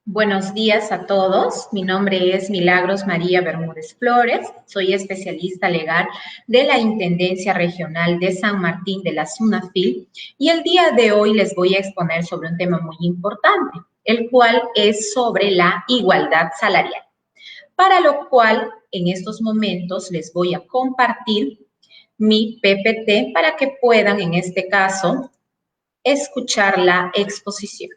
Buenos días a todos. Mi nombre es Milagros María Bermúdez Flores. Soy especialista legal de la Intendencia Regional de San Martín de la SUNAFIL y el día de hoy les voy a exponer sobre un tema muy importante, el cual es sobre la igualdad salarial. Para lo cual, en estos momentos les voy a compartir mi PPT para que puedan, en este caso, escuchar la exposición.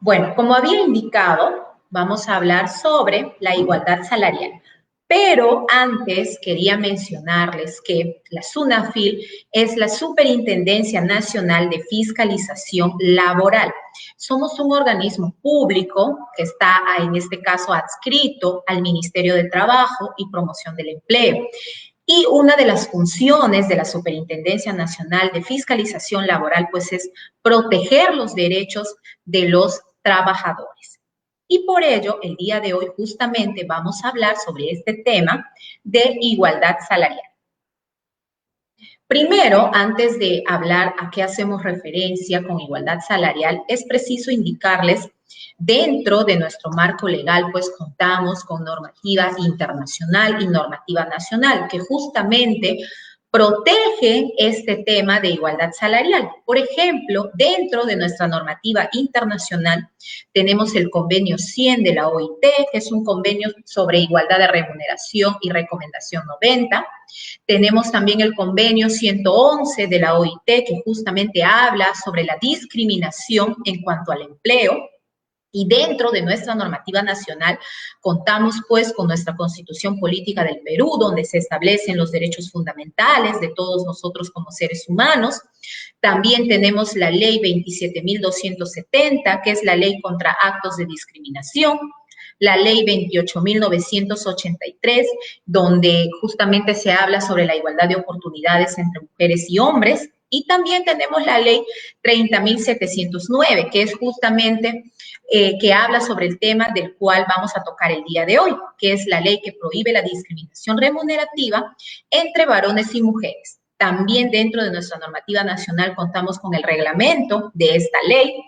Bueno, como había indicado, vamos a hablar sobre la igualdad salarial. Pero antes quería mencionarles que la SUNAFIL es la Superintendencia Nacional de Fiscalización Laboral. Somos un organismo público que está, en este caso, adscrito al Ministerio de Trabajo y Promoción del Empleo. Y una de las funciones de la Superintendencia Nacional de Fiscalización Laboral, pues, es proteger los derechos de los trabajadores. Y por ello, el día de hoy justamente vamos a hablar sobre este tema de igualdad salarial. Primero, antes de hablar a qué hacemos referencia con igualdad salarial, es preciso indicarles, dentro de nuestro marco legal, pues contamos con normativa internacional y normativa nacional, que justamente protegen este tema de igualdad salarial. Por ejemplo, dentro de nuestra normativa internacional tenemos el convenio 100 de la OIT, que es un convenio sobre igualdad de remuneración y recomendación 90. Tenemos también el convenio 111 de la OIT, que justamente habla sobre la discriminación en cuanto al empleo. Y dentro de nuestra normativa nacional contamos pues con nuestra Constitución Política del Perú, donde se establecen los derechos fundamentales de todos nosotros como seres humanos. También tenemos la Ley 27.270, que es la Ley contra actos de discriminación. La Ley 28.983, donde justamente se habla sobre la igualdad de oportunidades entre mujeres y hombres. Y también tenemos la Ley 30.709, que es justamente que habla sobre el tema del cual vamos a tocar el día de hoy, que es la ley que prohíbe la discriminación remunerativa entre varones y mujeres. También dentro de nuestra normativa nacional contamos con el reglamento de esta ley.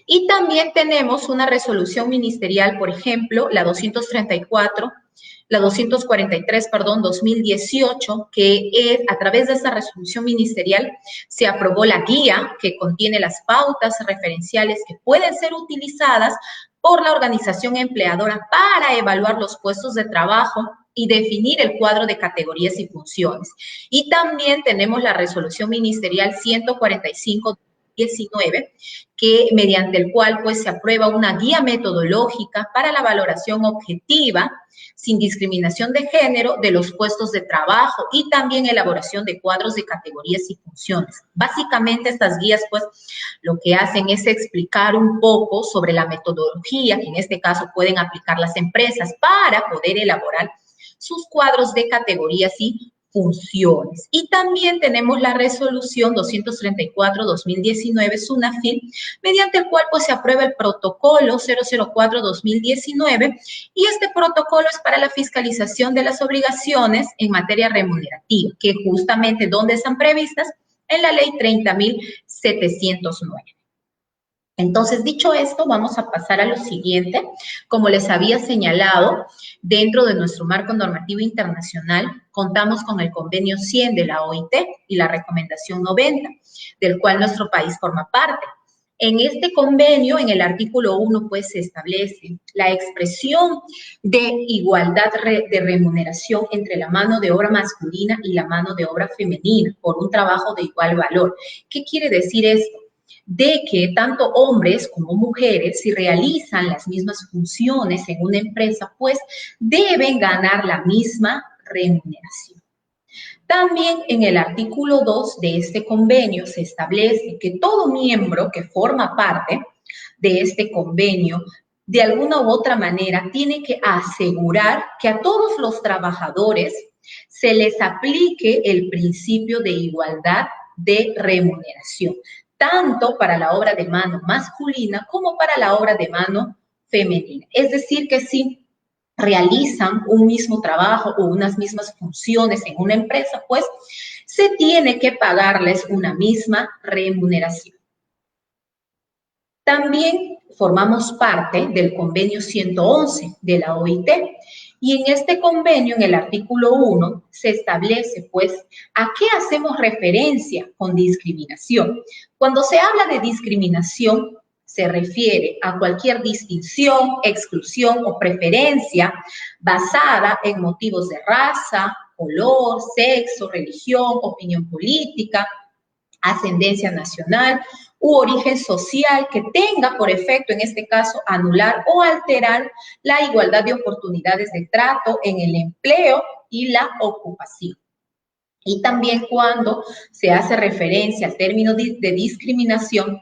Y también tenemos una resolución ministerial, por ejemplo, la 243, 2018, que es, a través de esta resolución ministerial se aprobó la guía que contiene las pautas referenciales que pueden ser utilizadas por la organización empleadora para evaluar los puestos de trabajo y definir el cuadro de categorías y funciones. Y también tenemos la resolución ministerial 145/19, que mediante el cual pues se aprueba una guía metodológica para la valoración objetiva sin discriminación de género de los puestos de trabajo y también elaboración de cuadros de categorías y funciones. Básicamente estas guías pues lo que hacen es explicar un poco sobre la metodología que en este caso pueden aplicar las empresas para poder elaborar sus cuadros de categorías y funciones. Y también tenemos la resolución 234/2019 SUNAFIL, mediante el cual pues se aprueba el protocolo 004/2019, y este protocolo es para la fiscalización de las obligaciones en materia remunerativa, que justamente donde están previstas en la ley 30.709. Entonces, dicho esto, vamos a pasar a lo siguiente. Como les había señalado, dentro de nuestro marco normativo internacional, contamos con el convenio 100 de la OIT y la recomendación 90, del cual nuestro país forma parte. En este convenio, en el artículo 1, pues se establece la expresión de igualdad de remuneración entre la mano de obra masculina y la mano de obra femenina por un trabajo de igual valor. ¿Qué quiere decir esto? De que tanto hombres como mujeres, si realizan las mismas funciones en una empresa, pues deben ganar la misma remuneración. También en el artículo 2 de este convenio se establece que todo miembro que forma parte de este convenio, de alguna u otra manera, tiene que asegurar que a todos los trabajadores se les aplique el principio de igualdad de remuneración, tanto para la obra de mano masculina como para la obra de mano femenina. Es decir, que si realizan un mismo trabajo o unas mismas funciones en una empresa, pues se tiene que pagarles una misma remuneración. También formamos parte del convenio 111 de la OIT y en este convenio, en el artículo 1, se establece, pues, a qué hacemos referencia con discriminación. Cuando se habla de discriminación, se refiere a cualquier distinción, exclusión o preferencia basada en motivos de raza, color, sexo, religión, opinión política, ascendencia nacional u origen social que tenga por efecto, en este caso, anular o alterar la igualdad de oportunidades de trato en el empleo y la ocupación. Y también cuando se hace referencia al término de discriminación,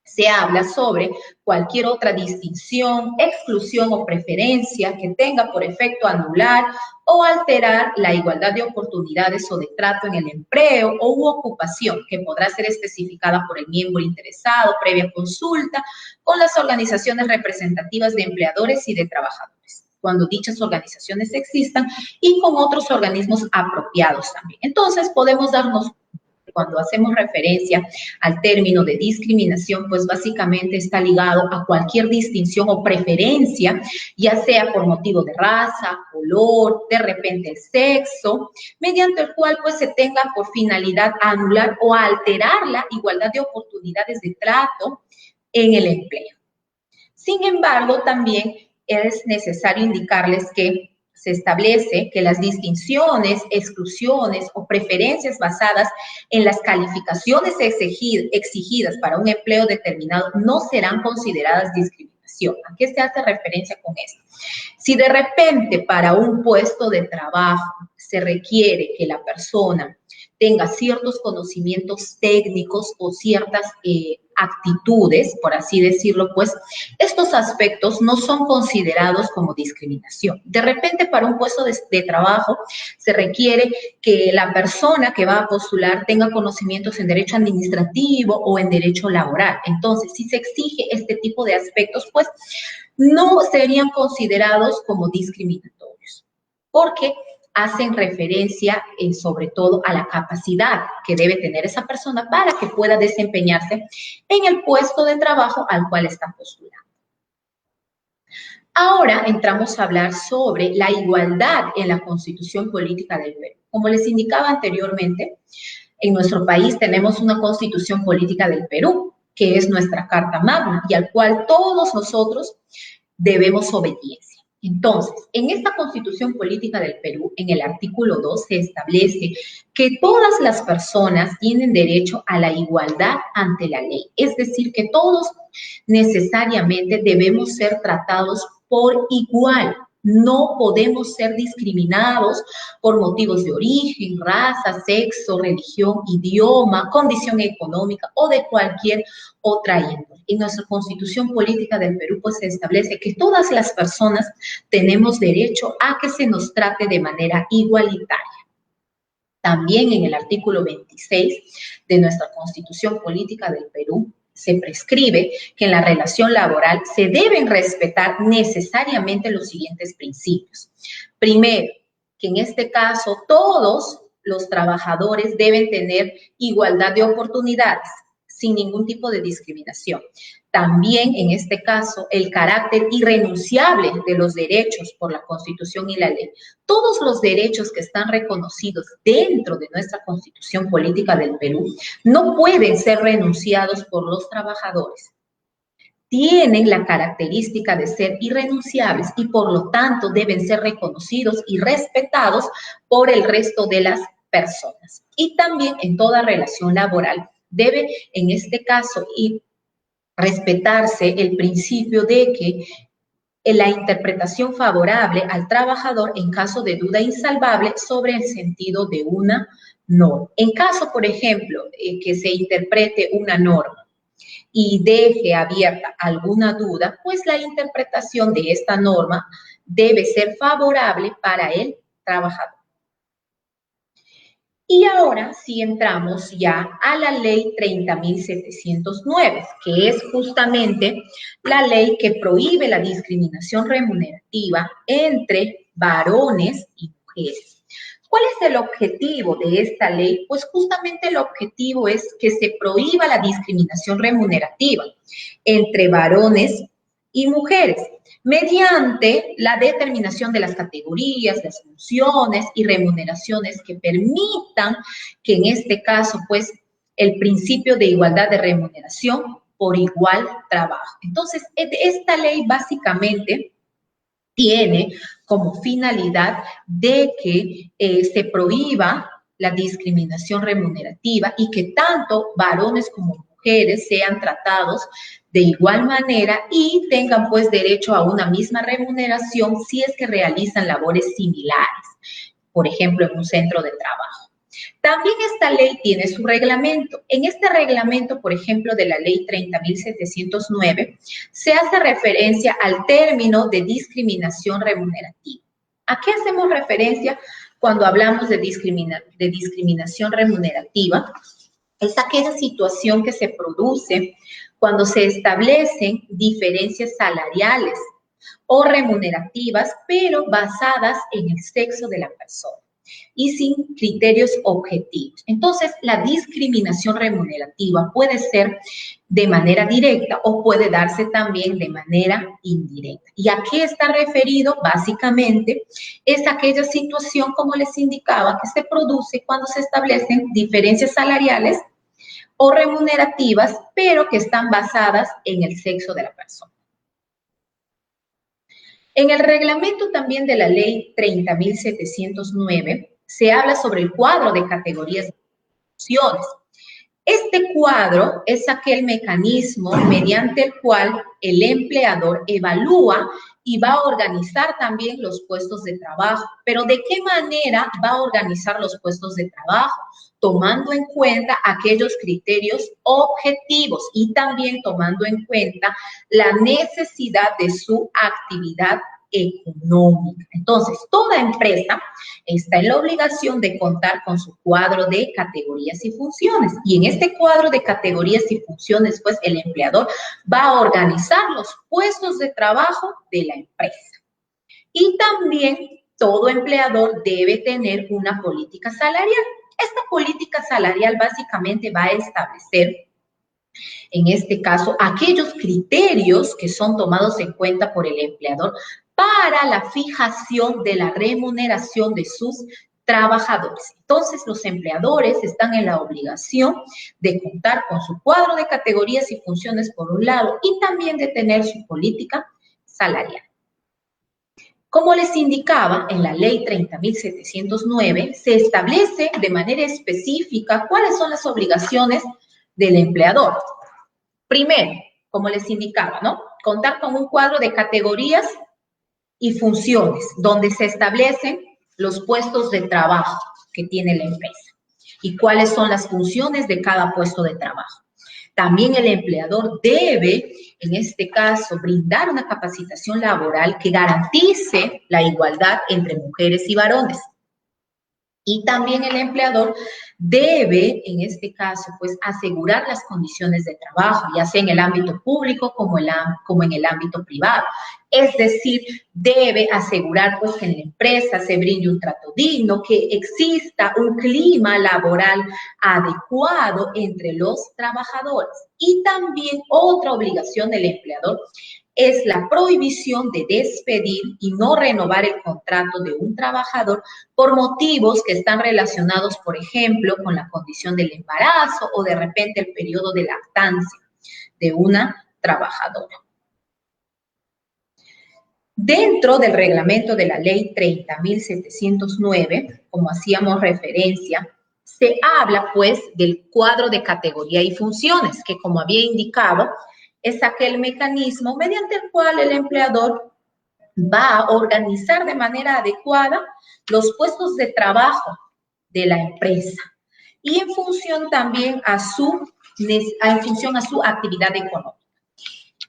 se habla sobre cualquier otra distinción, exclusión o preferencia que tenga por efecto anular o alterar la igualdad de oportunidades o de trato en el empleo u ocupación, que podrá ser especificada por el miembro interesado previa consulta con las organizaciones representativas de empleadores y de trabajadores, cuando dichas organizaciones existan, y con otros organismos apropiados también. Entonces, podemos darnos cuando hacemos referencia al término de discriminación, pues básicamente está ligado a cualquier distinción o preferencia, ya sea por motivo de raza, color, de repente el sexo, mediante el cual pues se tenga por finalidad anular o alterar la igualdad de oportunidades de trato en el empleo. Sin embargo, también es necesario indicarles que se establece que las distinciones, exclusiones o preferencias basadas en las calificaciones exigidas para un empleo determinado no serán consideradas discriminación. ¿A qué se hace referencia con esto? Si de repente para un puesto de trabajo se requiere que la persona tenga ciertos conocimientos técnicos o ciertas actitudes, por así decirlo, pues estos aspectos no son considerados como discriminación. De repente, para un puesto de trabajo se requiere que la persona que va a postular tenga conocimientos en derecho administrativo o en derecho laboral. Entonces, si se exige este tipo de aspectos, pues no serían considerados como discriminatorios, porque hacen referencia sobre todo a la capacidad que debe tener esa persona para que pueda desempeñarse en el puesto de trabajo al cual está postulando. Ahora entramos a hablar sobre la igualdad en la Constitución Política del Perú. Como les indicaba anteriormente, en nuestro país tenemos una Constitución Política del Perú, que es nuestra Carta Magna y al cual todos nosotros debemos obediencia. Entonces, en esta Constitución Política del Perú, en el artículo 2, se establece que todas las personas tienen derecho a la igualdad ante la ley. Es decir, que todos necesariamente debemos ser tratados por igual. No podemos ser discriminados por motivos de origen, raza, sexo, religión, idioma, condición económica o de cualquier otra índole. En nuestra Constitución Política del Perú pues se establece que todas las personas tenemos derecho a que se nos trate de manera igualitaria. También en el artículo 26 de nuestra Constitución Política del Perú se prescribe que en la relación laboral se deben respetar necesariamente los siguientes principios. Primero, que en este caso todos los trabajadores deben tener igualdad de oportunidades sin ningún tipo de discriminación. También, en este caso, el carácter irrenunciable de los derechos por la Constitución y la ley. Todos los derechos que están reconocidos dentro de nuestra Constitución Política del Perú no pueden ser renunciados por los trabajadores. Tienen la característica de ser irrenunciables y por lo tanto deben ser reconocidos y respetados por el resto de las personas. Y también en toda relación laboral debe, en este caso, respetarse el principio de que la interpretación favorable al trabajador en caso de duda insalvable sobre el sentido de una norma. En caso, por ejemplo, que se interprete una norma y deje abierta alguna duda, pues la interpretación de esta norma debe ser favorable para el trabajador. Y ahora sí entramos ya a la ley 30.709, que es justamente la ley que prohíbe la discriminación remunerativa entre varones y mujeres. ¿Cuál es el objetivo de esta ley? Pues justamente el objetivo es que se prohíba la discriminación remunerativa entre varones y mujeres, mediante la determinación de las categorías, las funciones y remuneraciones que permitan que en este caso, pues, el principio de igualdad de remuneración por igual trabajo. Entonces, esta ley básicamente tiene como finalidad de que se prohíba la discriminación remunerativa y que tanto varones como mujeres sean tratados de igual manera y tengan pues derecho a una misma remuneración si es que realizan labores similares, por ejemplo, en un centro de trabajo. También esta ley tiene su reglamento. En este reglamento, por ejemplo, de la ley 30.709, se hace referencia al término de discriminación remunerativa. ¿A qué hacemos referencia cuando hablamos de discriminación remunerativa? Es aquella situación que se produce cuando se establecen diferencias salariales o remunerativas, pero basadas en el sexo de la persona y sin criterios objetivos. Entonces, la discriminación remunerativa puede ser de manera directa o puede darse también de manera indirecta. ¿Y a qué está referido? Básicamente, es aquella situación, como les indicaba, que se produce cuando se establecen diferencias salariales o remunerativas, pero que están basadas en el sexo de la persona. En el reglamento también de la ley 30.709 se habla sobre el cuadro de categorías de funciones. Este cuadro es aquel mecanismo mediante el cual el empleador evalúa y va a organizar también los puestos de trabajo. Pero ¿de qué manera va a organizar los puestos de trabajo? Tomando en cuenta aquellos criterios objetivos y también tomando en cuenta la necesidad de su actividad económica. Entonces, toda empresa está en la obligación de contar con su cuadro de categorías y funciones. Y en este cuadro de categorías y funciones, pues el empleador va a organizar los puestos de trabajo de la empresa. Y también todo empleador debe tener una política salarial. Esta política salarial básicamente va a establecer, en este caso, aquellos criterios que son tomados en cuenta por el empleador para la fijación de la remuneración de sus trabajadores. Entonces, los empleadores están en la obligación de contar con su cuadro de categorías y funciones por un lado y también de tener su política salarial. Como les indicaba, en la ley 30.709 se establece de manera específica cuáles son las obligaciones del empleador. Primero, como les indicaba, ¿no? Contar con un cuadro de categorías y funciones donde se establecen los puestos de trabajo que tiene la empresa y cuáles son las funciones de cada puesto de trabajo. También el empleador debe, en este caso, brindar una capacitación laboral que garantice la igualdad entre mujeres y varones. Y también el empleador debe, en este caso, pues asegurar las condiciones de trabajo, ya sea en el ámbito público como en el ámbito privado. Es decir, debe asegurar pues que en la empresa se brinde un trato digno, que exista un clima laboral adecuado entre los trabajadores. Y también otra obligación del empleador es la prohibición de despedir y no renovar el contrato de un trabajador por motivos que están relacionados, por ejemplo, con la condición del embarazo o de repente el periodo de lactancia de una trabajadora. Dentro del reglamento de la ley 30.709, como hacíamos referencia, se habla pues del cuadro de categoría y funciones, que como había indicado, es aquel mecanismo mediante el cual el empleador va a organizar de manera adecuada los puestos de trabajo de la empresa y en función también a su actividad económica.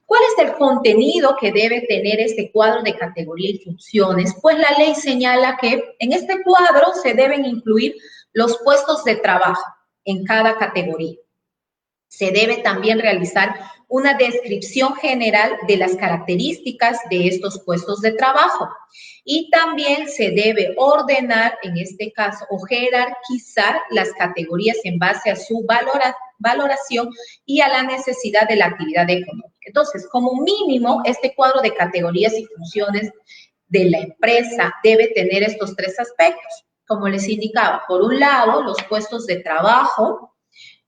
¿Cuál es el contenido que debe tener este cuadro de categoría y funciones? Pues la ley señala que en este cuadro se deben incluir los puestos de trabajo en cada categoría. Se debe también realizar una descripción general de las características de estos puestos de trabajo y también se debe ordenar, en este caso, o jerarquizar las categorías en base a su valoración y a la necesidad de la actividad económica. Entonces, como mínimo, este cuadro de categorías y funciones de la empresa debe tener estos tres aspectos. Como les indicaba, por un lado, los puestos de trabajo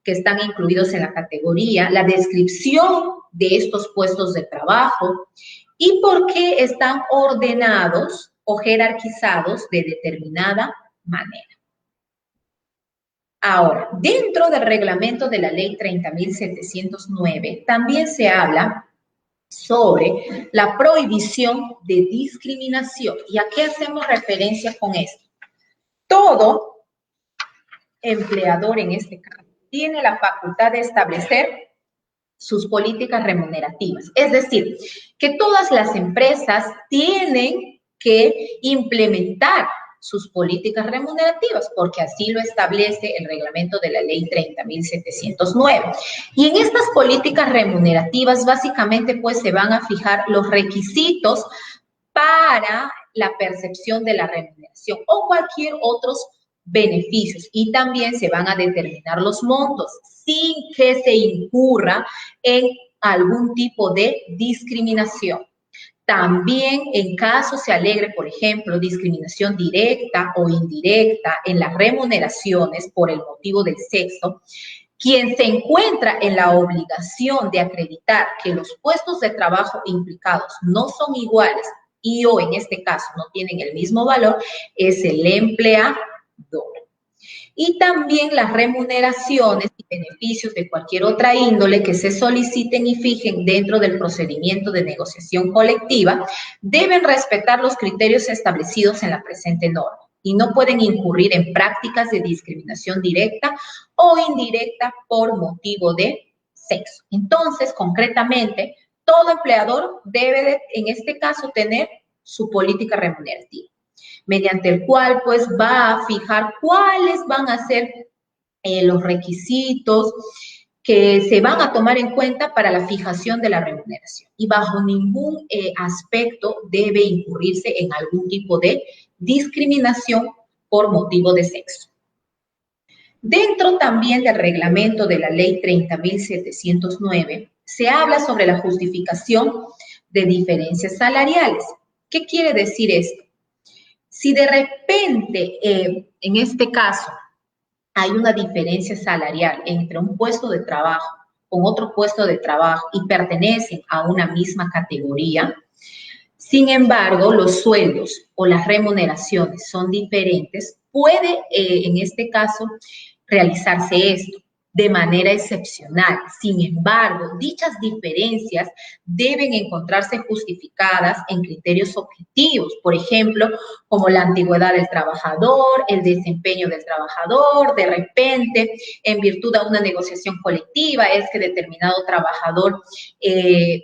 que están incluidos en la categoría, la descripción de estos puestos de trabajo y por qué están ordenados o jerarquizados de determinada manera. Ahora, dentro del reglamento de la ley 30.709, también se habla sobre la prohibición de discriminación. ¿Y a qué hacemos referencia con esto? Todo empleador, en este caso, tiene la facultad de establecer sus políticas remunerativas. Es decir, que todas las empresas tienen que implementar sus políticas remunerativas, porque así lo establece el reglamento de la ley 30.709. Y en estas políticas remunerativas, básicamente, pues se van a fijar los requisitos para la percepción de la remuneración o cualquier otros beneficios y también se van a determinar los montos sin que se incurra en algún tipo de discriminación. También en caso se alegre, por ejemplo, discriminación directa o indirecta en las remuneraciones por el motivo del sexo, quien se encuentra en la obligación de acreditar que los puestos de trabajo implicados no son iguales y o en este caso no tienen el mismo valor, es el empleador. Y también las remuneraciones y beneficios de cualquier otra índole que se soliciten y fijen dentro del procedimiento de negociación colectiva deben respetar los criterios establecidos en la presente norma y no pueden incurrir en prácticas de discriminación directa o indirecta por motivo de sexo. Entonces, concretamente, todo empleador debe, en este caso, tener su política remunerativa, mediante el cual pues va a fijar cuáles van a ser los requisitos que se van a tomar en cuenta para la fijación de la remuneración y bajo ningún aspecto debe incurrirse en algún tipo de discriminación por motivo de sexo. Dentro también del reglamento de la ley 30.709 se habla sobre la justificación de diferencias salariales. ¿Qué quiere decir esto? Si de repente, en este caso, hay una diferencia salarial entre un puesto de trabajo con otro puesto de trabajo y pertenecen a una misma categoría, sin embargo, los sueldos o las remuneraciones son diferentes, puede, en este caso, realizarse esto de manera excepcional. Sin embargo, dichas diferencias deben encontrarse justificadas en criterios objetivos, por ejemplo, como la antigüedad del trabajador, el desempeño del trabajador, de repente, en virtud de una negociación colectiva, es que determinado trabajador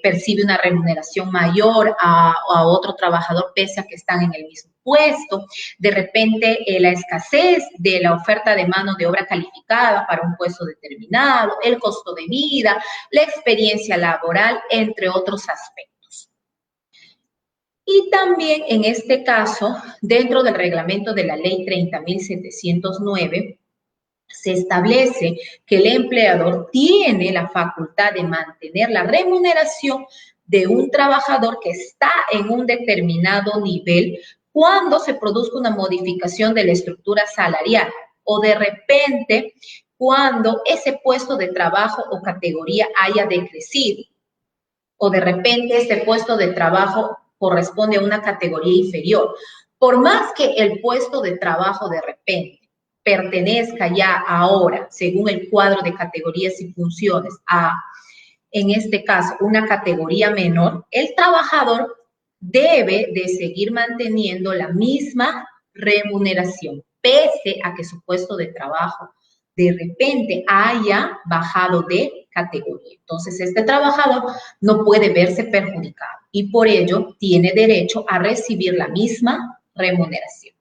percibe una remuneración mayor a otro trabajador pese a que están en el mismo puesto, de repente la escasez de la oferta de mano de obra calificada para un puesto determinado, el costo de vida, la experiencia laboral, entre otros aspectos. Y también en este caso, dentro del reglamento de la ley 30.709, se establece que el empleador tiene la facultad de mantener la remuneración de un trabajador que está en un determinado nivel cuando se produzca una modificación de la estructura salarial o de repente cuando ese puesto de trabajo o categoría haya decrecido o de repente este puesto de trabajo corresponde a una categoría inferior. Por más que el puesto de trabajo de repente pertenezca ya ahora, según el cuadro de categorías y funciones, a, en este caso, una categoría menor, el trabajador debe de seguir manteniendo la misma remuneración, pese a que su puesto de trabajo de repente haya bajado de categoría. Entonces, este trabajador no puede verse perjudicado y por ello tiene derecho a recibir la misma remuneración.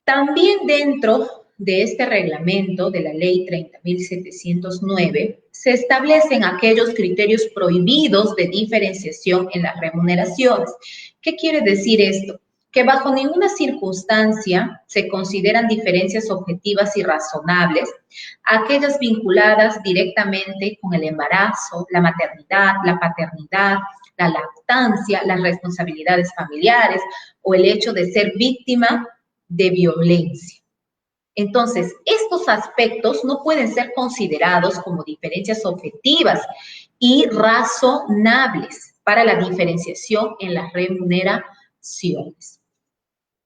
También dentro de este reglamento de la ley 30.709 se establecen aquellos criterios prohibidos de diferenciación en las remuneraciones. ¿Qué quiere decir esto? Que bajo ninguna circunstancia se consideran diferencias objetivas y razonables aquellas vinculadas directamente con el embarazo, la maternidad, la paternidad, la lactancia, las responsabilidades familiares o el hecho de ser víctima de violencia. Entonces, estos aspectos no pueden ser considerados como diferencias objetivas y razonables para la diferenciación en las remuneraciones.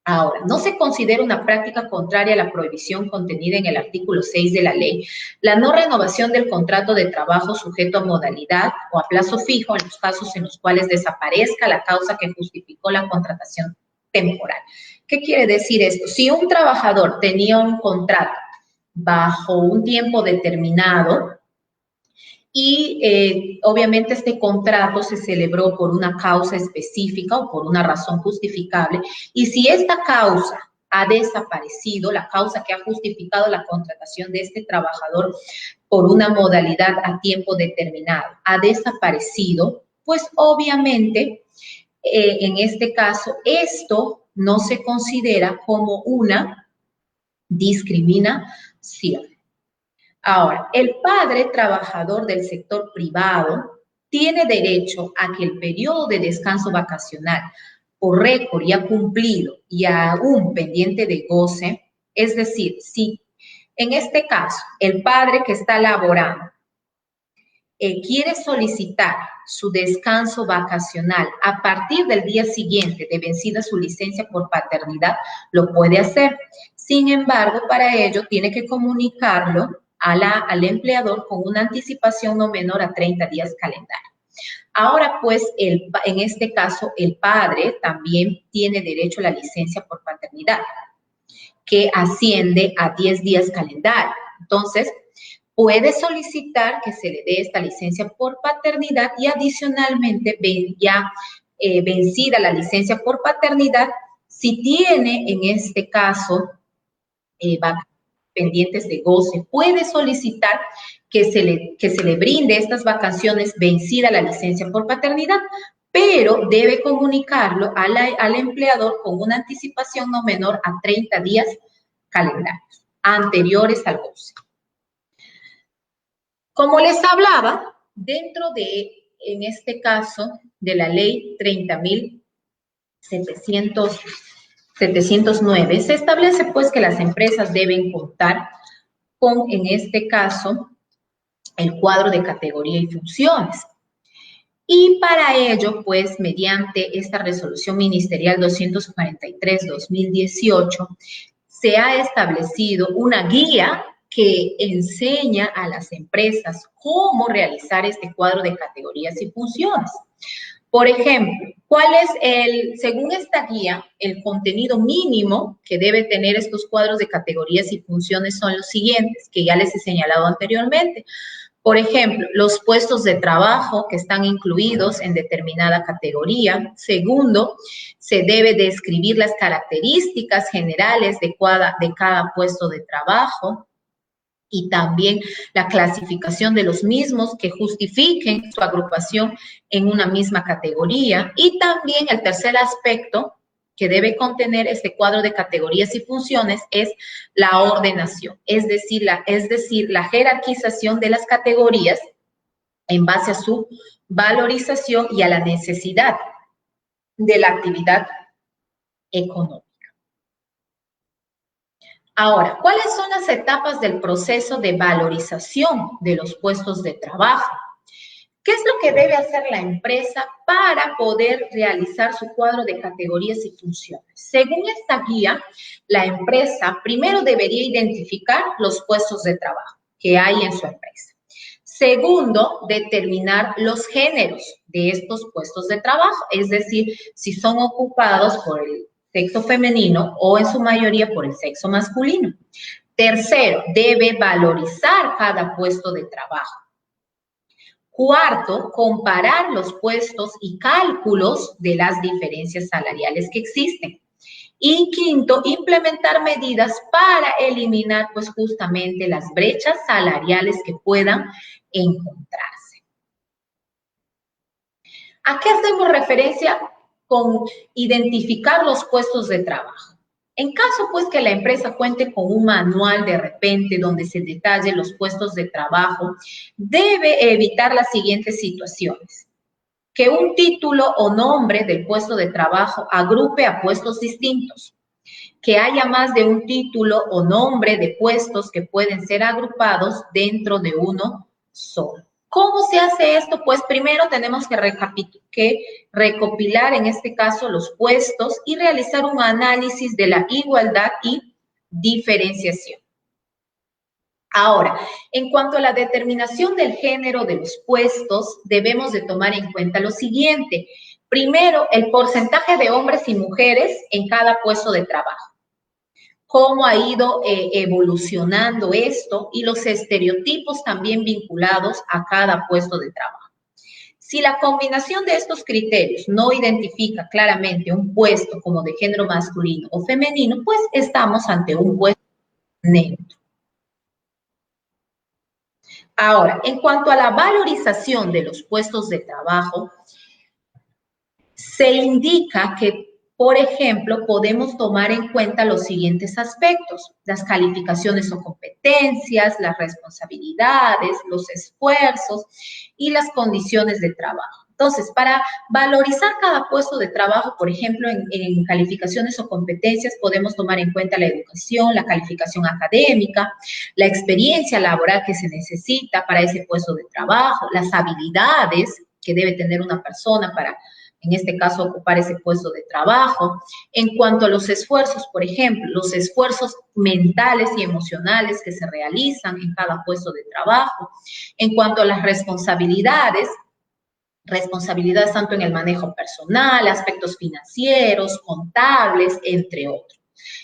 Ahora, no se considera una práctica contraria a la prohibición contenida en el artículo 6 de la ley la no renovación del contrato de trabajo sujeto a modalidad o a plazo fijo en los casos en los cuales desaparezca la causa que justificó la contratación temporal. ¿Qué quiere decir esto? Si un trabajador tenía un contrato bajo un tiempo determinado y obviamente este contrato se celebró por una causa específica o por una razón justificable, y si esta causa ha desaparecido, la causa que ha justificado la contratación de este trabajador por una modalidad a tiempo determinado ha desaparecido, pues obviamente en este caso esto no se considera como una discriminación. Ahora, el padre trabajador del sector privado tiene derecho a que el periodo de descanso vacacional por récord ya cumplido y aún pendiente de goce, es decir, si en este caso el padre que está laborando quiere solicitar su descanso vacacional a partir del día siguiente de vencida su licencia por paternidad, lo puede hacer. Sin embargo, para ello tiene que comunicarlo al empleador con una anticipación no menor a 30 días calendario. Ahora, pues, en este caso, el padre también tiene derecho a la licencia por paternidad, que asciende a 10 días calendario. Entonces, puede solicitar que se le dé esta licencia por paternidad y adicionalmente, ya vencida la licencia por paternidad, si tiene en este caso pendientes de goce, puede solicitar que se le brinde estas vacaciones vencida la licencia por paternidad, pero debe comunicarlo al empleador con una anticipación no menor a 30 días calendarios anteriores al goce. Como les hablaba, dentro de, en este caso, de la ley 30.709, se establece pues que las empresas deben contar con, en este caso, el cuadro de categoría y funciones. Y para ello, pues, mediante esta resolución ministerial 243-2018, se ha establecido una guía que enseña a las empresas cómo realizar este cuadro de categorías y funciones. Por ejemplo, ¿cuál es según esta guía, el contenido mínimo que debe tener estos cuadros de categorías y funciones son los siguientes, que ya les he señalado anteriormente? Por ejemplo, los puestos de trabajo que están incluidos en determinada categoría. Segundo, se debe describir las características generales de cada puesto de trabajo y también la clasificación de los mismos que justifiquen su agrupación en una misma categoría. Y también el tercer aspecto que debe contener este cuadro de categorías y funciones es la ordenación, es decir, la jerarquización de las categorías en base a su valorización y a la necesidad de la actividad económica. Ahora, ¿cuáles son las etapas del proceso de valorización de los puestos de trabajo? ¿Qué es lo que debe hacer la empresa para poder realizar su cuadro de categorías y funciones? Según esta guía, la empresa primero debería identificar los puestos de trabajo que hay en su empresa. Segundo, determinar los géneros de estos puestos de trabajo, es decir, si son ocupados por el sexo femenino o en su mayoría por el sexo masculino. Tercero, debe valorizar cada puesto de trabajo. Cuarto, comparar los puestos y cálculos de las diferencias salariales que existen. Y quinto, implementar medidas para eliminar pues justamente las brechas salariales que puedan encontrarse. ¿A qué hacemos referencia con identificar los puestos de trabajo? En caso pues que la empresa cuente con un manual de repente donde se detalle los puestos de trabajo, debe evitar las siguientes situaciones. Que un título o nombre del puesto de trabajo agrupe a puestos distintos. Que haya más de un título o nombre de puestos que pueden ser agrupados dentro de uno solo. ¿Cómo se hace esto? Pues primero tenemos que recopilar en este caso los puestos y realizar un análisis de la igualdad y diferenciación. Ahora, en cuanto a la determinación del género de los puestos, debemos de tomar en cuenta lo siguiente. Primero, el porcentaje de hombres y mujeres en cada puesto de trabajo. Cómo ha ido evolucionando esto y los estereotipos también vinculados a cada puesto de trabajo. Si la combinación de estos criterios no identifica claramente un puesto como de género masculino o femenino, pues estamos ante un puesto neutro. Ahora, en cuanto a la valorización de los puestos de trabajo, se indica que, por ejemplo, podemos tomar en cuenta los siguientes aspectos: las calificaciones o competencias, las responsabilidades, los esfuerzos y las condiciones de trabajo. Entonces, para valorizar cada puesto de trabajo, por ejemplo, en calificaciones o competencias, podemos tomar en cuenta la educación, la calificación académica, la experiencia laboral que se necesita para ese puesto de trabajo, las habilidades que debe tener una persona para, en este caso, ocupar ese puesto de trabajo. En cuanto a los esfuerzos, por ejemplo, los esfuerzos mentales y emocionales que se realizan en cada puesto de trabajo. En cuanto a las responsabilidades tanto en el manejo personal, aspectos financieros, contables, entre otros.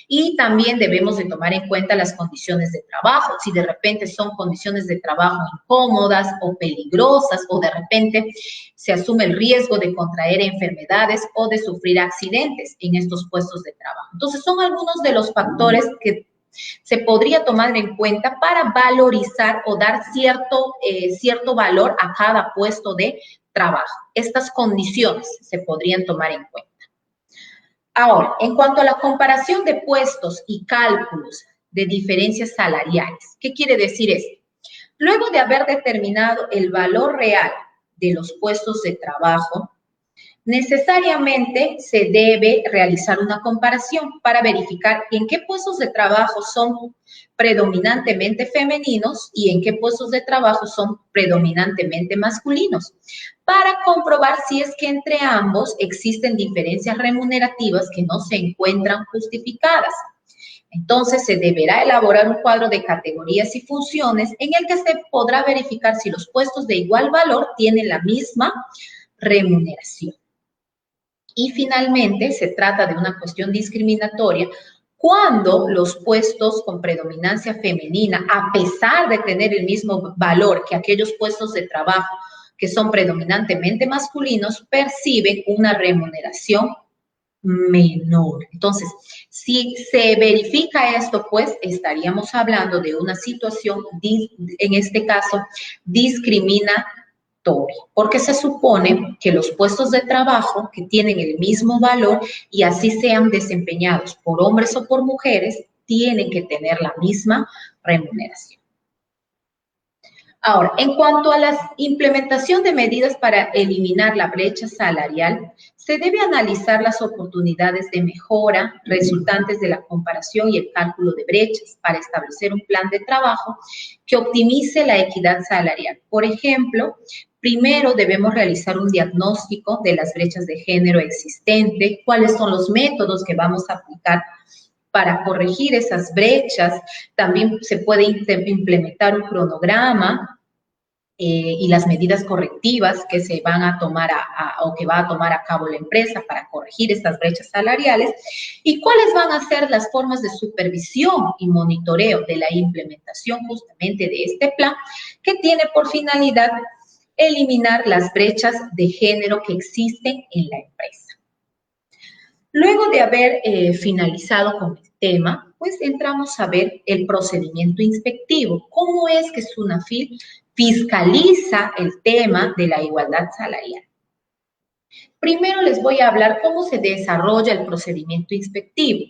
Y también debemos de tomar en cuenta las condiciones de trabajo, si de repente son condiciones de trabajo incómodas o peligrosas, o de repente se asume el riesgo de contraer enfermedades o de sufrir accidentes en estos puestos de trabajo. Entonces, son algunos de los factores que se podría tomar en cuenta para valorizar o dar cierto valor a cada puesto de trabajo. Estas condiciones se podrían tomar en cuenta. Ahora, en cuanto a la comparación de puestos y cálculos de diferencias salariales, ¿qué quiere decir esto? Luego de haber determinado el valor real de los puestos de trabajo, necesariamente se debe realizar una comparación para verificar en qué puestos de trabajo son predominantemente femeninos y en qué puestos de trabajo son predominantemente masculinos, para comprobar si es que entre ambos existen diferencias remunerativas que no se encuentran justificadas. Entonces, se deberá elaborar un cuadro de categorías y funciones en el que se podrá verificar si los puestos de igual valor tienen la misma remuneración. Y finalmente, se trata de una cuestión discriminatoria cuando los puestos con predominancia femenina, a pesar de tener el mismo valor que aquellos puestos de trabajo que son predominantemente masculinos, perciben una remuneración menor. Entonces, si se verifica esto, pues estaríamos hablando de una situación, en este caso, discriminatoria, porque se supone que los puestos de trabajo que tienen el mismo valor y así sean desempeñados por hombres o por mujeres, tienen que tener la misma remuneración. Ahora, en cuanto a la implementación de medidas para eliminar la brecha salarial, se debe analizar las oportunidades de mejora resultantes de la comparación y el cálculo de brechas para establecer un plan de trabajo que optimice la equidad salarial. Por ejemplo, primero debemos realizar un diagnóstico de las brechas de género existentes, cuáles son los métodos que vamos a aplicar para corregir esas brechas. También se puede implementar un cronograma y las medidas correctivas que se van a tomar o que va a tomar a cabo la empresa para corregir estas brechas salariales, y cuáles van a ser las formas de supervisión y monitoreo de la implementación justamente de este plan, que tiene por finalidad eliminar las brechas de género que existen en la empresa. Luego de haber finalizado con el tema, pues entramos a ver el procedimiento inspectivo. ¿Cómo es que SUNAFIL fiscaliza el tema de la igualdad salarial? Primero les voy a hablar cómo se desarrolla el procedimiento inspectivo.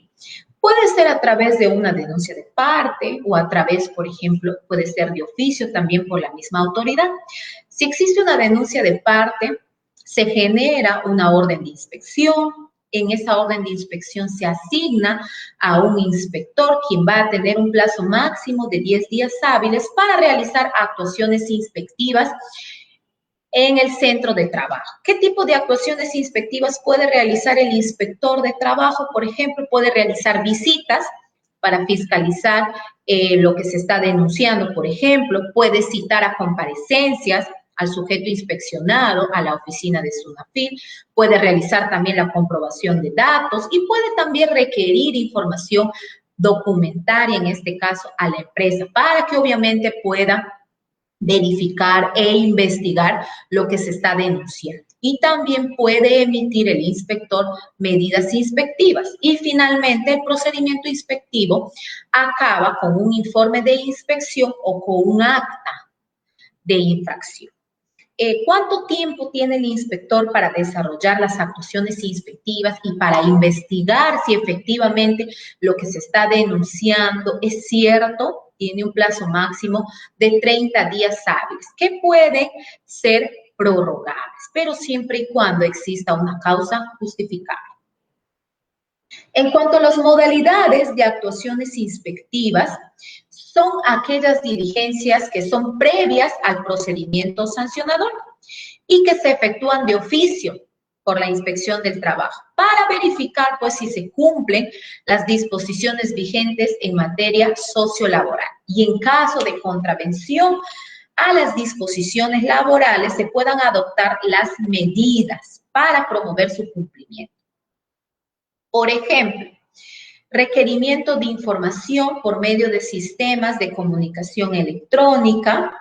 Puede ser a través de una denuncia de parte o a través, por ejemplo, puede ser de oficio también por la misma autoridad. Si existe una denuncia de parte, se genera una orden de inspección. En esa orden de inspección se asigna a un inspector quien va a tener un plazo máximo de 10 días hábiles para realizar actuaciones inspectivas en el centro de trabajo. ¿Qué tipo de actuaciones inspectivas puede realizar el inspector de trabajo? Por ejemplo, puede realizar visitas para fiscalizar lo que se está denunciando, por ejemplo, puede citar a comparecencias al sujeto inspeccionado, a la oficina de SUNAFIL, puede realizar también la comprobación de datos y puede también requerir información documentaria, en este caso, a la empresa, para que obviamente pueda verificar e investigar lo que se está denunciando. Y también puede emitir el inspector medidas inspectivas. Y finalmente, el procedimiento inspectivo acaba con un informe de inspección o con un acta de infracción. ¿Cuánto tiempo tiene el inspector para desarrollar las actuaciones inspectivas y para investigar si efectivamente lo que se está denunciando es cierto? Tiene un plazo máximo de 30 días hábiles, que pueden ser prorrogables, pero siempre y cuando exista una causa justificable. En cuanto a las modalidades de actuaciones inspectivas, son aquellas diligencias que son previas al procedimiento sancionador y que se efectúan de oficio por la inspección del trabajo para verificar pues si se cumplen las disposiciones vigentes en materia sociolaboral y en caso de contravención a las disposiciones laborales se puedan adoptar las medidas para promover su cumplimiento. Por ejemplo, requerimiento de información por medio de sistemas de comunicación electrónica.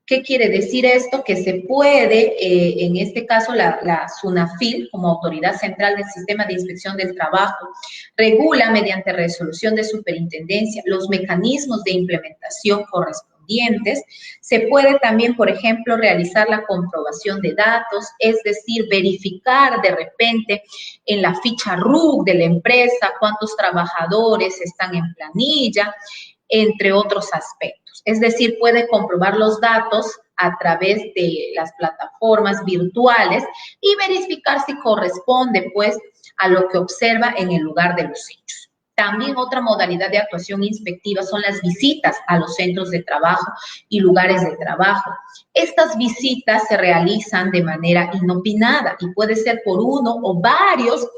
¿Qué quiere decir esto? Que se puede, en este caso la SUNAFIL, como Autoridad Central del Sistema de Inspección del Trabajo, regula mediante resolución de superintendencia los mecanismos de implementación correspondientes. Se puede también, por ejemplo, realizar la comprobación de datos, es decir, verificar de repente en la ficha RUC de la empresa cuántos trabajadores están en planilla, entre otros aspectos. Es decir, puede comprobar los datos a través de las plataformas virtuales y verificar si corresponde, pues, a lo que observa en el lugar de los hechos. También otra modalidad de actuación inspectiva son las visitas a los centros de trabajo y lugares de trabajo. Estas visitas se realizan de manera inopinada y puede ser por uno o varios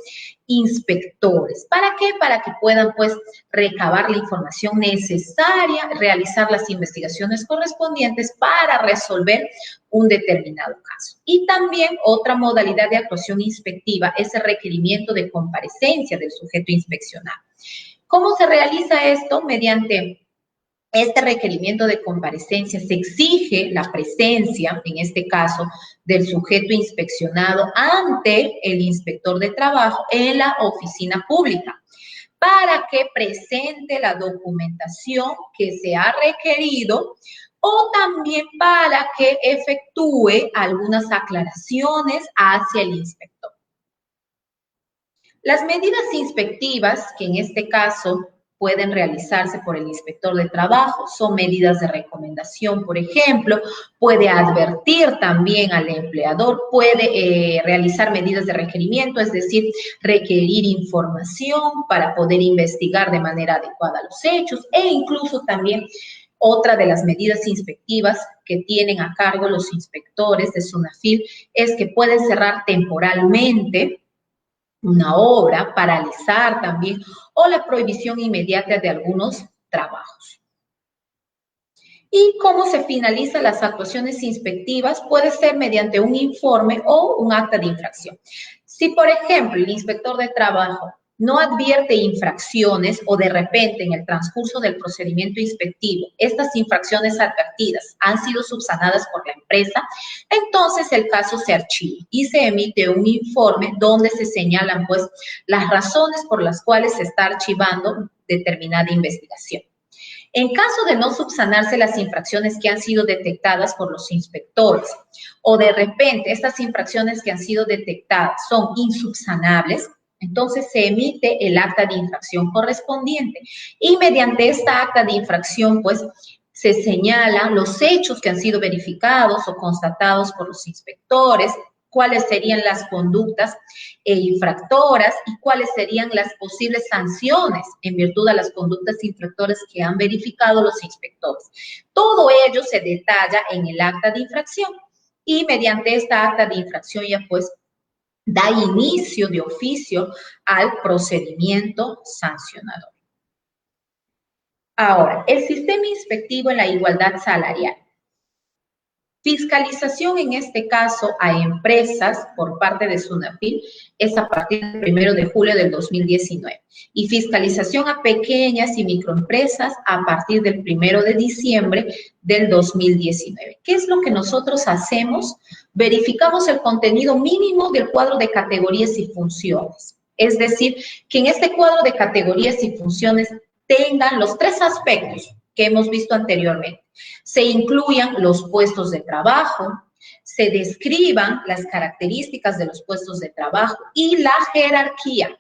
inspectores. ¿Para qué? Para que puedan, pues, recabar la información necesaria, realizar las investigaciones correspondientes para resolver un determinado caso. Y también otra modalidad de actuación inspectiva es el requerimiento de comparecencia del sujeto inspeccionado. ¿Cómo se realiza esto? Mediante este requerimiento de comparecencia se exige la presencia, en este caso, del sujeto inspeccionado ante el inspector de trabajo en la oficina pública para que presente la documentación que se ha requerido o también para que efectúe algunas aclaraciones hacia el inspector. Las medidas inspectivas, que en este caso pueden realizarse por el inspector de trabajo, son medidas de recomendación, por ejemplo, puede advertir también al empleador, puede realizar medidas de requerimiento, es decir, requerir información para poder investigar de manera adecuada los hechos e incluso también otra de las medidas inspectivas que tienen a cargo los inspectores de SUNAFIL es que pueden cerrar temporalmente una obra, paralizar también, o la prohibición inmediata de algunos trabajos. ¿Y cómo se finalizan las actuaciones inspectivas? Puede ser mediante un informe o un acta de infracción. Si, por ejemplo, el inspector de trabajo no advierte infracciones o de repente en el transcurso del procedimiento inspectivo estas infracciones advertidas han sido subsanadas por la empresa, entonces el caso se archiva y se emite un informe donde se señalan pues las razones por las cuales se está archivando determinada investigación. En caso de no subsanarse las infracciones que han sido detectadas por los inspectores o de repente estas infracciones que han sido detectadas son insubsanables, entonces se emite el acta de infracción correspondiente y mediante esta acta de infracción, pues, se señalan los hechos que han sido verificados o constatados por los inspectores, cuáles serían las conductas infractoras y cuáles serían las posibles sanciones en virtud de las conductas infractoras que han verificado los inspectores. Todo ello se detalla en el acta de infracción y mediante esta acta de infracción ya pues da inicio de oficio al procedimiento sancionador. Ahora, el sistema inspectivo en la igualdad salarial. Fiscalización en este caso a empresas por parte de SUNAFIL es a partir del 1 de julio del 2019 y fiscalización a pequeñas y microempresas a partir del 1 de diciembre del 2019. ¿Qué es lo que nosotros hacemos? Verificamos el contenido mínimo del cuadro de categorías y funciones. Es decir, que en este cuadro de categorías y funciones tengan los tres aspectos que hemos visto anteriormente. Se incluyan los puestos de trabajo, se describan las características de los puestos de trabajo y la jerarquía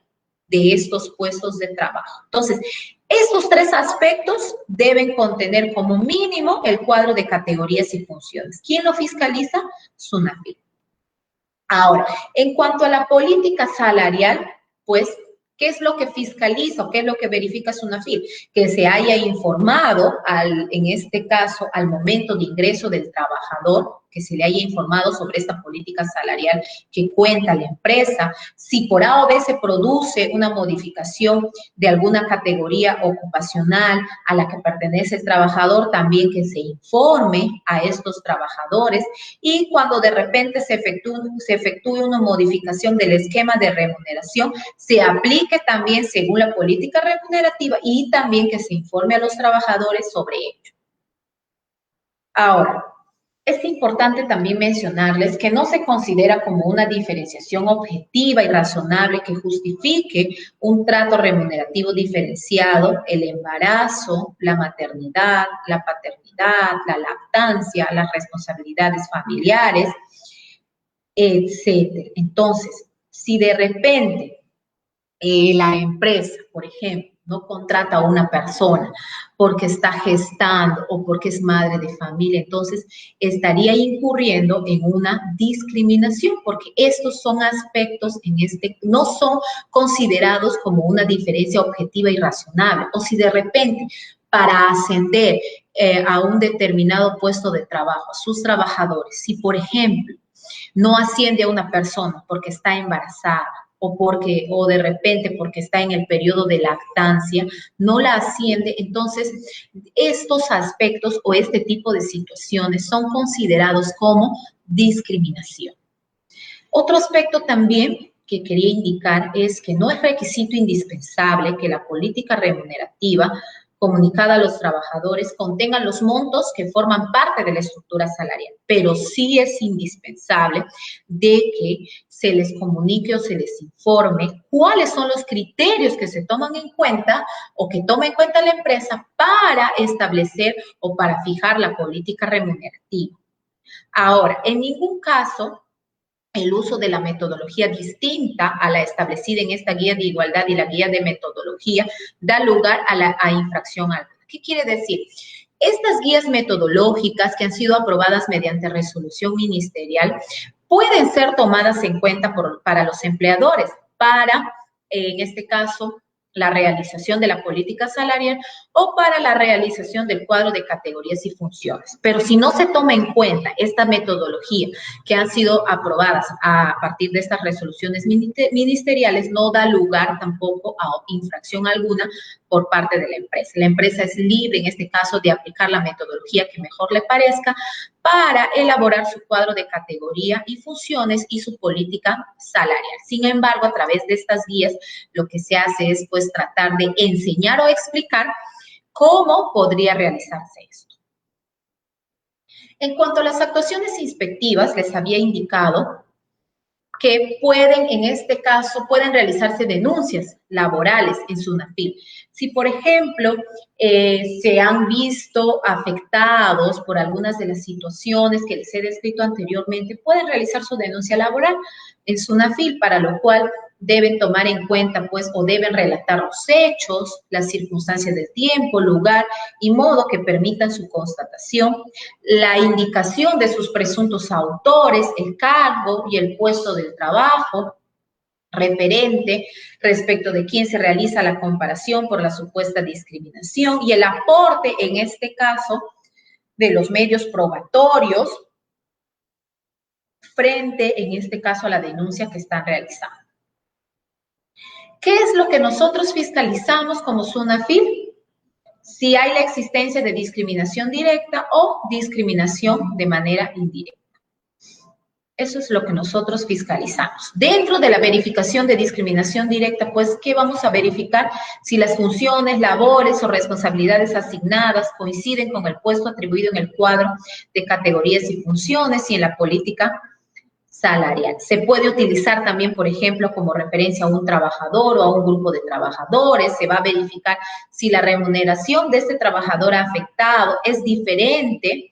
de estos puestos de trabajo. Entonces, estos tres aspectos deben contener como mínimo el cuadro de categorías y funciones. ¿Quién lo fiscaliza? SUNAFIL. Ahora, en cuanto a la política salarial, pues, ¿qué es lo que fiscaliza o qué es lo que verifica SUNAFIL? Que se haya informado, en este caso, al momento de ingreso del trabajador, que se le haya informado sobre esta política salarial que cuenta la empresa. Si por A o B se produce una modificación de alguna categoría ocupacional a la que pertenece el trabajador, también que se informe a estos trabajadores. Y cuando de repente se efectúe una modificación del esquema de remuneración, se aplique también según la política remunerativa y también que se informe a los trabajadores sobre ello. Ahora, es importante también mencionarles que no se considera como una diferenciación objetiva y razonable que justifique un trato remunerativo diferenciado el embarazo, la maternidad, la paternidad, la lactancia, las responsabilidades familiares, etc. Entonces, si de repente la empresa, por ejemplo, no contrata a una persona porque está gestando o porque es madre de familia, entonces estaría incurriendo en una discriminación porque estos son aspectos no son considerados como una diferencia objetiva y razonable. O si de repente para ascender a un determinado puesto de trabajo a sus trabajadores, si por ejemplo no asciende a una persona porque está embarazada, o de repente porque está en el periodo de lactancia, no la asciende, entonces estos aspectos o este tipo de situaciones son considerados como discriminación. Otro aspecto también que quería indicar es que no es requisito indispensable que la política remunerativa comunicada a los trabajadores contenga los montos que forman parte de la estructura salarial, pero sí es indispensable de que se les comunique o se les informe cuáles son los criterios que se toman en cuenta o que toma en cuenta la empresa para establecer o para fijar la política remunerativa. Ahora, en ningún caso el uso de la metodología distinta a la establecida en esta guía de igualdad y la guía de metodología da lugar a infracción alguna. ¿Qué quiere decir? Estas guías metodológicas que han sido aprobadas mediante resolución ministerial pueden ser tomadas en cuenta para los empleadores para, en este caso, la realización de la política salarial o para la realización del cuadro de categorías y funciones. Pero si no se toma en cuenta esta metodología que han sido aprobadas a partir de estas resoluciones ministeriales, no da lugar tampoco a infracción alguna por parte de la empresa. La empresa es libre, en este caso, de aplicar la metodología que mejor le parezca para elaborar su cuadro de categoría y funciones y su política salarial. Sin embargo, a través de estas guías, lo que se hace es, pues, tratar de enseñar o explicar cómo podría realizarse esto. En cuanto a las actuaciones inspectivas, les había indicado que pueden, en este caso, pueden realizarse denuncias laborales en SUNAFIL. Si, por ejemplo, se han visto afectados por algunas de las situaciones que les he descrito anteriormente, pueden realizar su denuncia laboral en SUNAFIL, para lo cual deben tomar en cuenta, pues, o deben relatar los hechos, las circunstancias del tiempo, lugar y modo que permitan su constatación, la indicación de sus presuntos autores, el cargo y el puesto del trabajo referente respecto de quién se realiza la comparación por la supuesta discriminación y el aporte, en este caso, de los medios probatorios frente, en este caso, a la denuncia que están realizando. ¿Qué es lo que nosotros fiscalizamos como SUNAFIL? Si hay la existencia de discriminación directa o discriminación de manera indirecta. Eso es lo que nosotros fiscalizamos. Dentro de la verificación de discriminación directa, pues, ¿qué vamos a verificar? Si las funciones, labores o responsabilidades asignadas coinciden con el puesto atribuido en el cuadro de categorías y funciones y en la política salarial. Se puede utilizar también, por ejemplo, como referencia a un trabajador o a un grupo de trabajadores. Se va a verificar si la remuneración de este trabajador afectado es diferente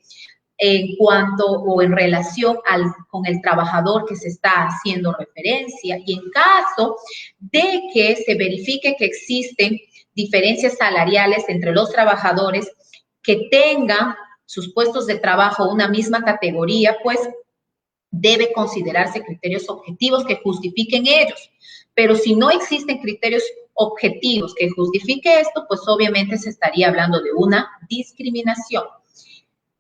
en cuanto o en relación con el trabajador que se está haciendo referencia, y en caso de que se verifique que existen diferencias salariales entre los trabajadores que tengan sus puestos de trabajo una misma categoría, pues debe considerarse criterios objetivos que justifiquen ellos. Pero si no existen criterios objetivos que justifique esto, pues obviamente se estaría hablando de una discriminación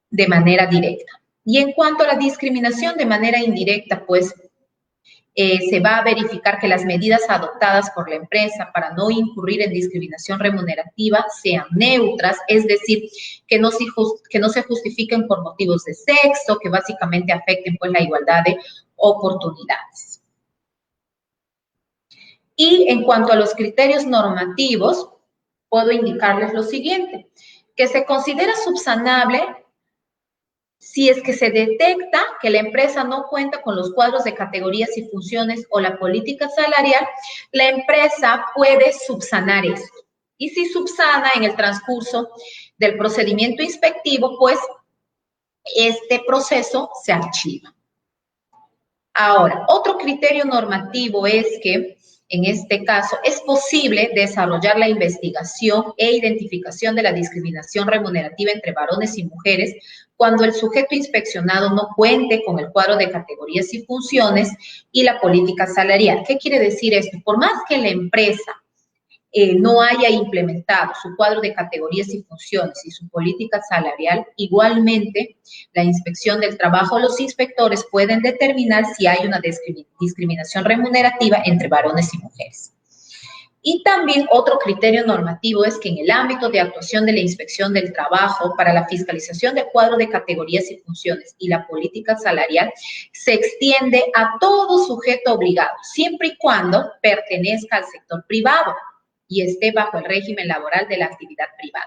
de manera directa. Y en cuanto a la discriminación de manera indirecta, pues se va a verificar que las medidas adoptadas por la empresa para no incurrir en discriminación remunerativa sean neutras, es decir, que no se justifiquen por motivos de sexo, que básicamente afecten, pues, la igualdad de oportunidades. Y en cuanto a los criterios normativos, puedo indicarles lo siguiente: que se considera subsanable si es que se detecta que la empresa no cuenta con los cuadros de categorías y funciones o la política salarial, la empresa puede subsanar esto. Y si subsana en el transcurso del procedimiento inspectivo, pues este proceso se archiva. Ahora, otro criterio normativo es que, en este caso, es posible desarrollar la investigación e identificación de la discriminación remunerativa entre varones y mujeres cuando el sujeto inspeccionado no cuente con el cuadro de categorías y funciones y la política salarial. ¿Qué quiere decir esto? Por más que la empresa no haya implementado su cuadro de categorías y funciones y su política salarial, igualmente la inspección del trabajo, los inspectores pueden determinar si hay una discriminación remunerativa entre varones y mujeres. Y también otro criterio normativo es que en el ámbito de actuación de la inspección del trabajo para la fiscalización del cuadro de categorías y funciones y la política salarial se extiende a todo sujeto obligado, siempre y cuando pertenezca al sector privado y esté bajo el régimen laboral de la actividad privada.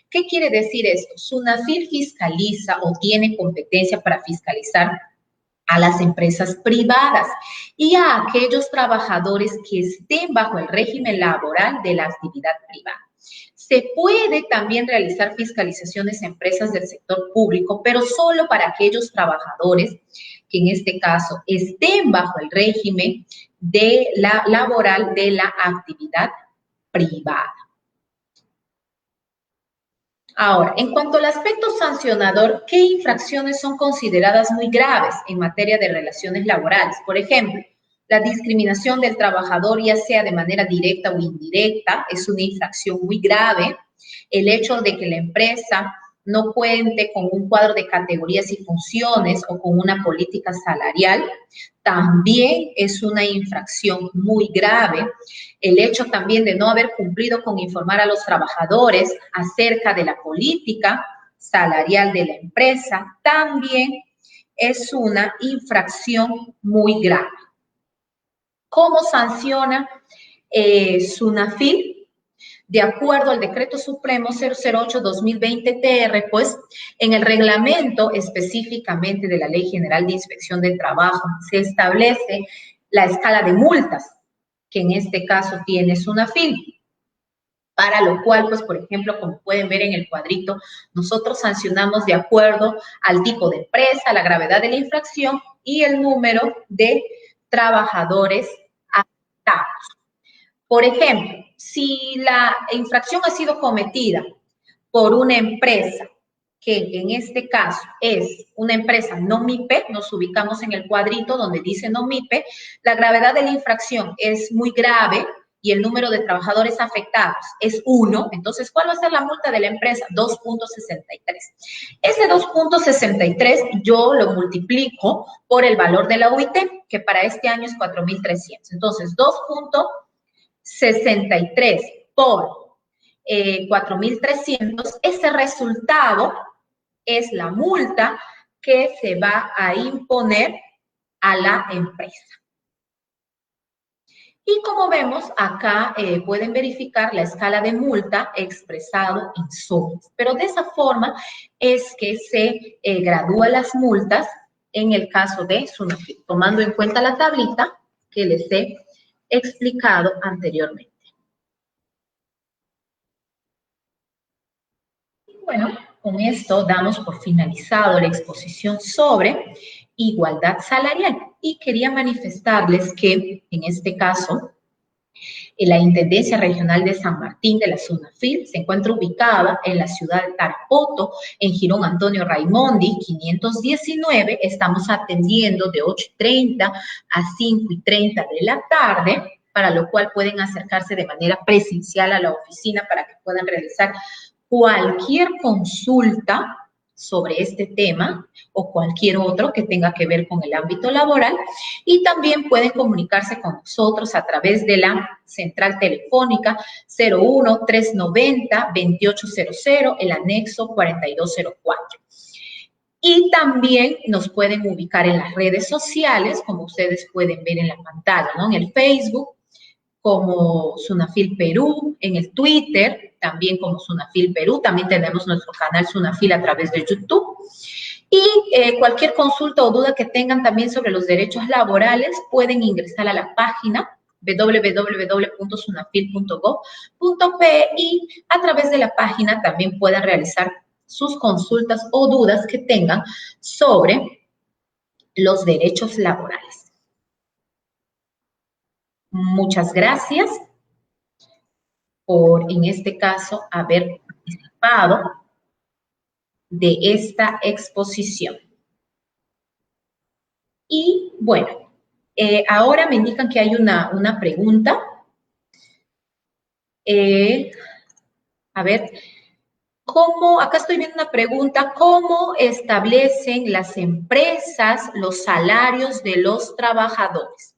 ¿Qué quiere decir esto? SUNAFIL fiscaliza o tiene competencia para fiscalizar a las empresas privadas y a aquellos trabajadores que estén bajo el régimen laboral de la actividad privada. Se puede también realizar fiscalizaciones a empresas del sector público, pero solo para aquellos trabajadores que en este caso estén bajo el régimen de la laboral de la actividad privada. Ahora, en cuanto al aspecto sancionador, ¿qué infracciones son consideradas muy graves en materia de relaciones laborales? Por ejemplo, la discriminación del trabajador, ya sea de manera directa o indirecta, es una infracción muy grave. El hecho de que la empresa no cuente con un cuadro de categorías y funciones o con una política salarial, también es una infracción muy grave. El hecho también de no haber cumplido con informar a los trabajadores acerca de la política salarial de la empresa, también es una infracción muy grave. ¿Cómo sanciona SUNAFIL? De acuerdo al Decreto Supremo 008-2020-TR, pues en el reglamento específicamente de la Ley General de Inspección del Trabajo se establece la escala de multas, que en este caso tiene SUNAFIL. Para lo cual, pues, por ejemplo, como pueden ver en el cuadrito, nosotros sancionamos de acuerdo al tipo de empresa, la gravedad de la infracción y el número de trabajadores afectados. Por ejemplo, si la infracción ha sido cometida por una empresa, que en este caso es una empresa no MIPE, nos ubicamos en el cuadrito donde dice no MIPE, la gravedad de la infracción es muy grave y el número de trabajadores afectados es 1, entonces, ¿cuál va a ser la multa de la empresa? 2.63. Ese 2.63 yo lo multiplico por el valor de la UIT, que para este año es 4.300. Entonces, 2.63 por 4.300, ese resultado es la multa que se va a imponer a la empresa. Y como vemos, acá pueden verificar la escala de multa expresado en soles. Pero de esa forma es que se gradúan las multas en el caso de SUNAFIL, tomando en cuenta la tablita que les he explicado anteriormente. Y bueno, con esto damos por finalizado la exposición sobre igualdad salarial. Y quería manifestarles que en este caso, la Intendencia Regional de San Martín de la SUNAFIL se encuentra ubicada en la ciudad de Tarapoto, en Girón Antonio Raimondi, 519. Estamos atendiendo de 8:30 a 5:30 de la tarde, para lo cual pueden acercarse de manera presencial a la oficina para que puedan realizar cualquier consulta sobre este tema o cualquier otro que tenga que ver con el ámbito laboral, y también pueden comunicarse con nosotros a través de la central telefónica 01-390-2800, el anexo 4204. Y también nos pueden ubicar en las redes sociales, como ustedes pueden ver en la pantalla, ¿no? En el Facebook, como SUNAFIL Perú, en el Twitter, también como SUNAFIL Perú, también tenemos nuestro canal SUNAFIL a través de YouTube. Y cualquier consulta o duda que tengan también sobre los derechos laborales, pueden ingresar a la página www.sunafil.gov.pe y a través de la página también puedan realizar sus consultas o dudas que tengan sobre los derechos laborales. Muchas gracias por, en este caso, haber participado de esta exposición. Y bueno, ahora me indican que hay una pregunta. A ver, acá estoy viendo una pregunta, ¿cómo establecen las empresas los salarios de los trabajadores?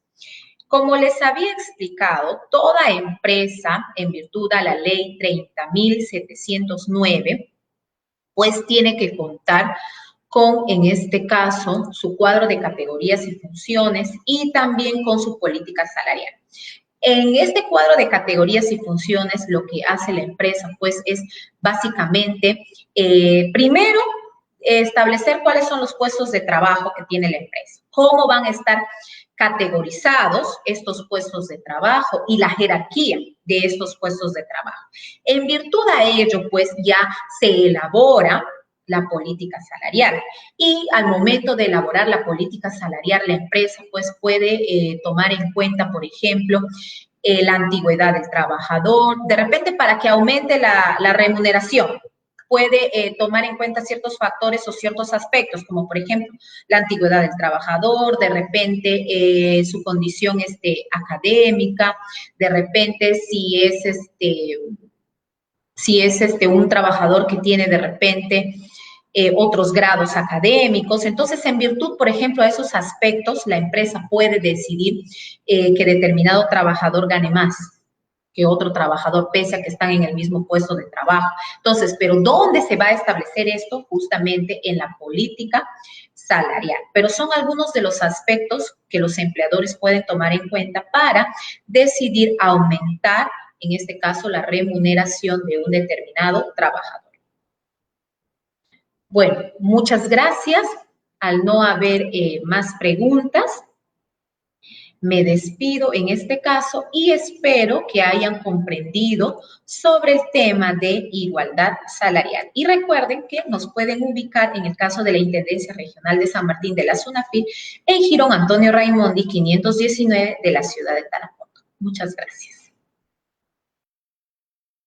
Como les había explicado, toda empresa, en virtud a la ley 30.709, pues tiene que contar con, en este caso, su cuadro de categorías y funciones y también con su política salarial. En este cuadro de categorías y funciones, lo que hace la empresa, pues, es básicamente, primero, establecer cuáles son los puestos de trabajo que tiene la empresa, cómo van a estar categorizados estos puestos de trabajo y la jerarquía de estos puestos de trabajo. En virtud a ello, pues, ya se elabora la política salarial. Y al momento de elaborar la política salarial, la empresa pues puede tomar en cuenta, por ejemplo, la antigüedad del trabajador, de repente para que aumente la remuneración, puede tomar en cuenta ciertos factores o ciertos aspectos, como por ejemplo la antigüedad del trabajador, de repente su condición académica, de repente si es si es un trabajador que tiene de repente otros grados académicos. Entonces, en virtud, por ejemplo, a esos aspectos, la empresa puede decidir que determinado trabajador gane más que otro trabajador, pese a que están en el mismo puesto de trabajo. Entonces, ¿pero dónde se va a establecer esto? Justamente en la política salarial. Pero son algunos de los aspectos que los empleadores pueden tomar en cuenta para decidir aumentar, en este caso, la remuneración de un determinado trabajador. Bueno, muchas gracias. Al no haber más preguntas, me despido en este caso y espero que hayan comprendido sobre el tema de igualdad salarial. Y recuerden que nos pueden ubicar en el caso de la Intendencia Regional de San Martín de la SUNAFIL en Jirón Antonio Raimondi 519 de la ciudad de Tarapoto. Muchas gracias.